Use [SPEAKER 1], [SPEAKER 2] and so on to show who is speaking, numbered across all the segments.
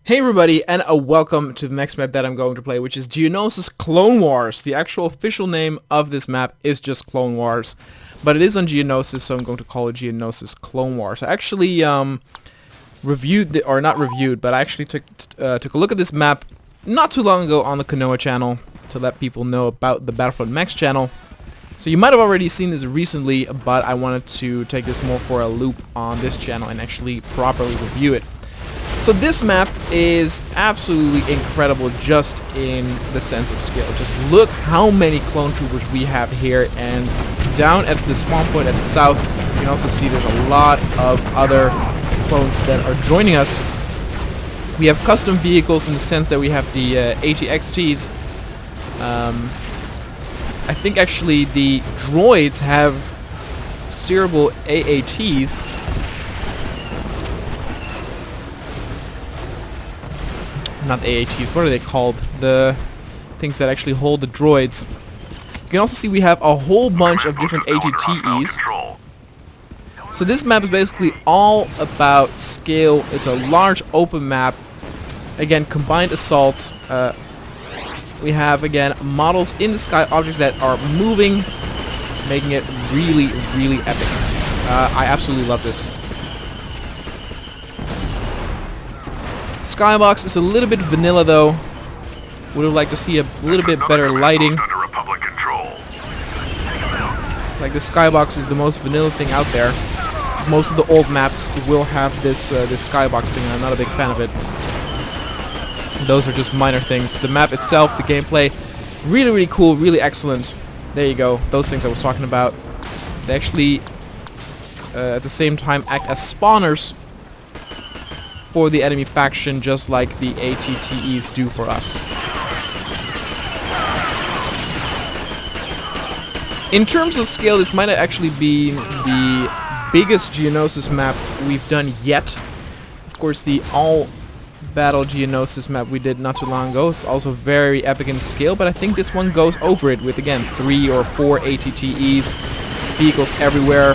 [SPEAKER 1] Hey everybody, and welcome to the next map that I'm going to play, which is Geonosis Clone Wars. The actual official name of this map is just Clone Wars, but it is on Geonosis, so I'm going to call it Geonosis Clone Wars. I actually reviewed, or not reviewed, but I actually took a look at this map not too long ago on the Konoha channel to let people know about the Battlefront Max channel. So you might have already seen this recently, but I wanted to take this more for a loop on this channel and actually properly review it. So this map is absolutely incredible just in the sense of scale. Just look how many clone troopers we have here, and down at the spawn point at the south you can also see there's a lot of other clones that are joining us. We have custom vehicles in the sense that we have the ATXTs. I think actually the droids have steerable AATs. Not AATs, what are they called? The things that actually hold the droids. You can also see we have a whole bunch of different ATTEs. So this map is basically all about scale. It's a large open map. Again, combined assaults. We have, again, models in the sky, objects that are moving, making it really, really epic. I absolutely love this. Skybox is a little bit vanilla though. Would have liked to see a little bit better lighting. Like the skybox is the most vanilla thing out there. Most of the old maps will have this this skybox thing, and I'm not a big fan of it. Those are just minor things. The map itself, the gameplay, really, really cool, really excellent. There you go. Those things I was talking about. They actually, at the same time, act as spawners for the enemy faction, just like the ATTEs do for us. In terms of scale, this might actually be the biggest Geonosis map we've done yet. Of course, the all-battle Geonosis map we did not too long ago is also very epic in scale, but I think this one goes over it with, again, 3 or 4 ATTEs, vehicles everywhere,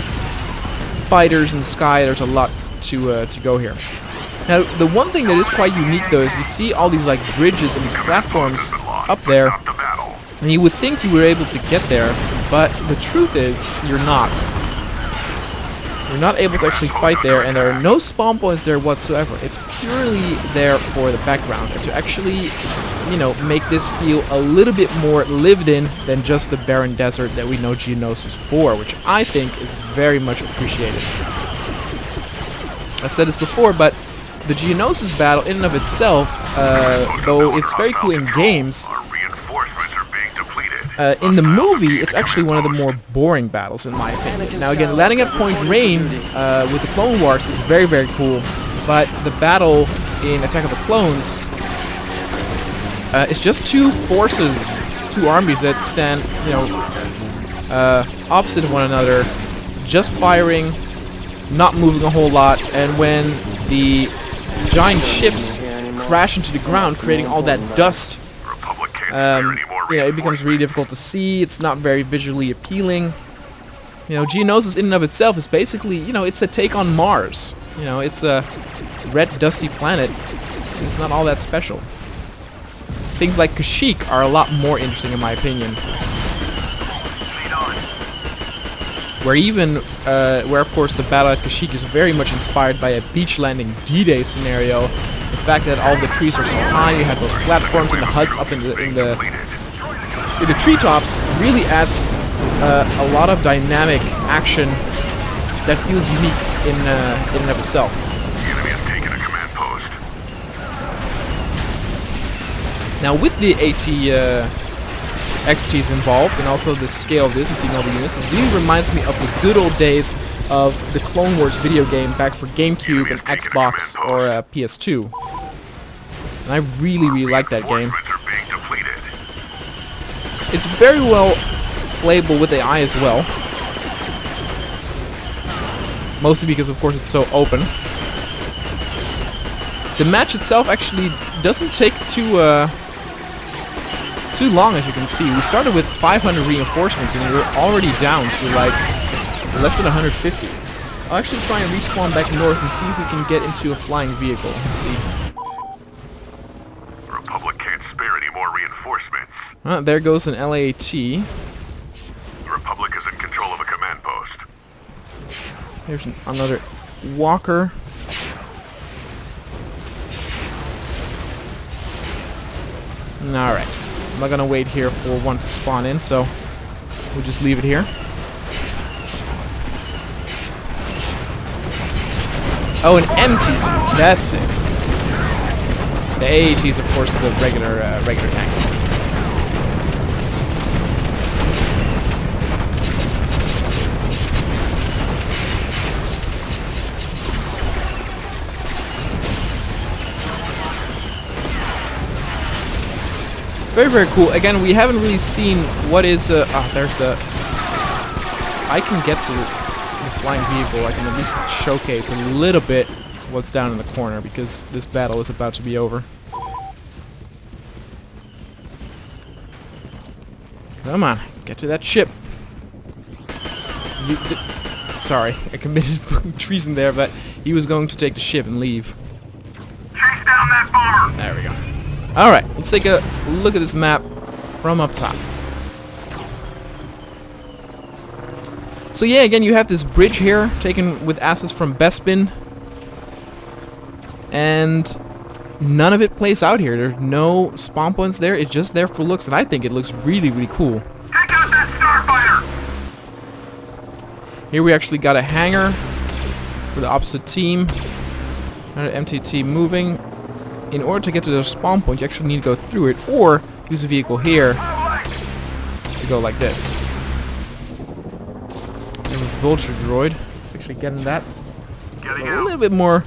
[SPEAKER 1] fighters in the sky. There's a lot to go here. Now, the one thing that is quite unique though is you see all these like bridges and these platforms up there, and you would think you were able to get there, but the truth is you're not. You're not able to actually fight there, and there are no spawn points there whatsoever. It's purely there for the background and to actually, you know, make this feel a little bit more lived in than just the barren desert that we know Geonosis for, which I think is very much appreciated. I've said this before, but the Geonosis battle in and of itself, though it's very cool in games, in the movie it's actually one of the more boring battles in my opinion. Now again, landing at Point Rain with the Clone Wars is very, very cool, but the battle in Attack of the Clones is just two forces, two armies that stand, you know, opposite of one another, just firing, not moving a whole lot, and when the giant ships crash into the ground, creating all that dust, you know, it becomes really difficult to see. It's not very visually appealing. You know, Geonosis in and of itself is basically, you know, it's a take on Mars. You know, it's a red, dusty planet. It's not all that special. Things like Kashyyyk are a lot more interesting in my opinion. Where of course the battle at Kashyyyk is very much inspired by a beach landing D-Day scenario. The fact that all the trees are so high, you have those platforms and the huts up in the treetops really adds a lot of dynamic action that feels unique in and of itself.
[SPEAKER 2] The enemy has taken a command post.
[SPEAKER 1] Now with the XTs involved, and also the scale of this and seeing all the units, it really reminds me of the good old days of the Clone Wars video game back for GameCube and Xbox or PS2. And I really, really like that game. It's very well playable with AI as well. Mostly because, of course, it's so open. The match itself actually doesn't take too long, as you can see. We started with 500 reinforcements and we're already down to like less than 150. I'll actually try and respawn back north and see if we can get into a flying vehicle. Let's see. There goes an LAT.
[SPEAKER 2] The Republic is in control of a command post.
[SPEAKER 1] Here's another walker. Alright. I'm not gonna wait here for one to spawn in, so we'll just leave it here. Oh, an MT2. That's it. The AATs, of course, are the regular tanks. Very, very cool. Again, we haven't really seen what is... there's the... I can get to the flying vehicle. I can at least showcase a little bit what's down in the corner, because this battle is about to be over. Come on, get to that ship. Sorry, I committed treason there, but he was going to take the ship and leave.
[SPEAKER 2] Chase down that bomber!
[SPEAKER 1] There we go. Alright, let's take a look at this map from up top. So yeah, again, you have this bridge here, taken with assets from Bespin. And none of it plays out here. There's no spawn points there. It's just there for looks, and I think it looks really, really cool.
[SPEAKER 2] Take out that starfighter!
[SPEAKER 1] Here we actually got a hangar for the opposite team. Another MTT moving. In order to get to the spawn point, you actually need to go through it, or use a vehicle here to go like this. And a vulture droid. Let's actually get in that. A little bit more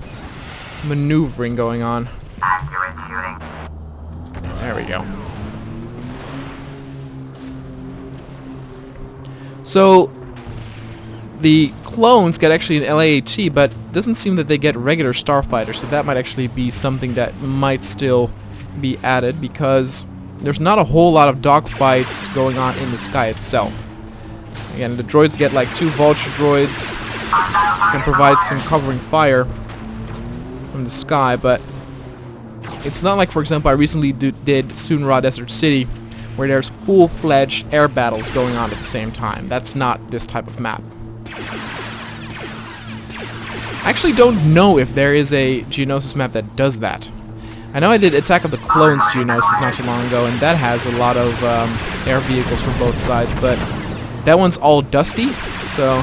[SPEAKER 1] maneuvering going on.
[SPEAKER 2] Accurate shooting.
[SPEAKER 1] There we go. So the clones get actually an LAAT, but it doesn't seem that they get regular starfighters, so that might actually be something that might still be added, because there's not a whole lot of dogfights going on in the sky itself. Again, the droids get like 2 vulture droids, can provide some covering fire from the sky, but it's not like, for example, I recently did Sunra Desert City, where there's full-fledged air battles going on at the same time. That's not this type of map. I actually don't know if there is a Geonosis map that does that. I know I did Attack of the Clones Geonosis not too long ago, and that has a lot of air vehicles from both sides, but that one's all dusty, so...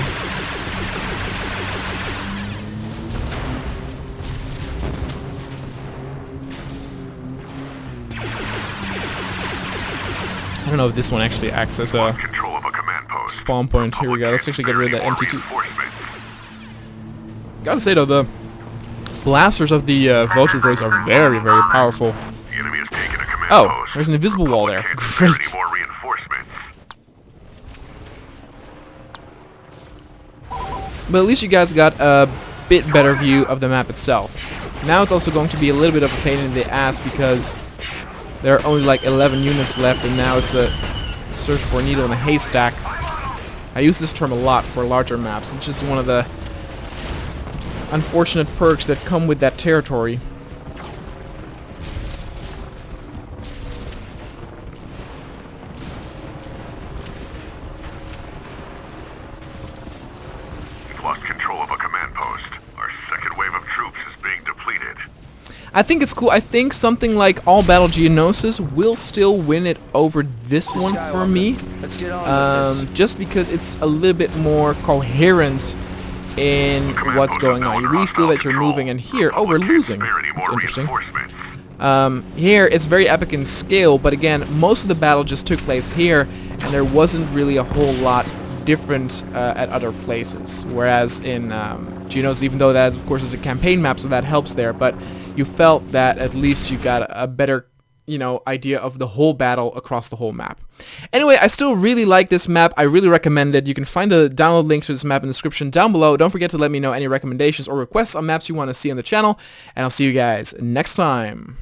[SPEAKER 1] I don't know if this one actually acts as a spawn point. Here we go. Let's actually get rid of that MT2. Gotta say though, the blasters of the vulture droids are very, very powerful. Oh, there's an invisible wall there. Great. But at least you guys got a bit better view of the map itself. Now it's also going to be a little bit of a pain in the ass, because there are only like 11 units left, and now it's a search for a needle in a haystack. I use this term a lot for larger maps. It's just one of the unfortunate perks that come with that territory.
[SPEAKER 2] We've lost control of a command post. Our second wave of troops is being depleted.
[SPEAKER 1] I think it's cool. I think something like All Battle Geonosis will still win it over this one for me.
[SPEAKER 3] Let's get on with this.
[SPEAKER 1] Just because it's a little bit more coherent in what's going on. You really feel that you're moving, and here, oh, we're losing. That's interesting. Here, it's very epic in scale, but again, most of the battle just took place here, and there wasn't really a whole lot different at other places. Whereas in Geonosis, even though that, of course, is a campaign map, so that helps there, but you felt that at least you got a better, you know, idea of the whole battle across the whole map. Anyway, I still really like this map. I really recommend it. You can find the download link to this map in the description down below. Don't forget to let me know any recommendations or requests on maps you want to see on the channel, and I'll see you guys next time.